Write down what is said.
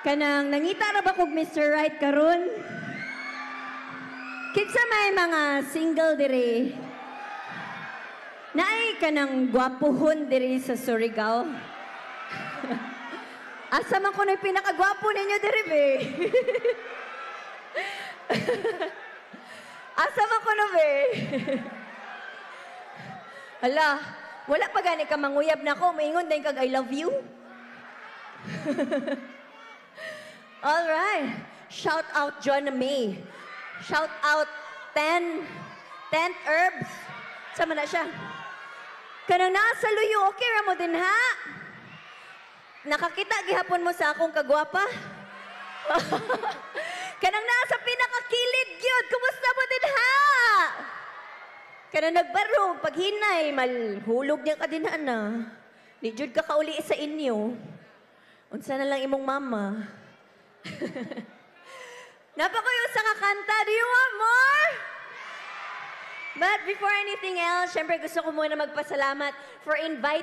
Kanang nangita ra ba kog Mr. Right karon? Kinsa may mga single diri? Naay kanang gwapuhon diri sa Surigao? Asa man ko na pinakagwapo ninyo diri be? Asa man ko na be? Hala, wala pa gani ka manguyab na ko, maingon din kag I love you. All right. Shout out John May. Shout out 10 herbs. Sama na siya. Kanang nasa luyo, okay ra mo din ha? Nakakita gihapon mo sa akong kagwapa? Kanang nasa pinakakilid gyud, kumusta mo din ha? Kanang nagbaro, pag hinay, malhulog niya ka din na. Di jud ka kauli sa inyo. Unsa na lang imong mama? Napakuyo sa kakanta. Do you want more? But before anything else, syempre gusto ko muna magpasalamat for inviting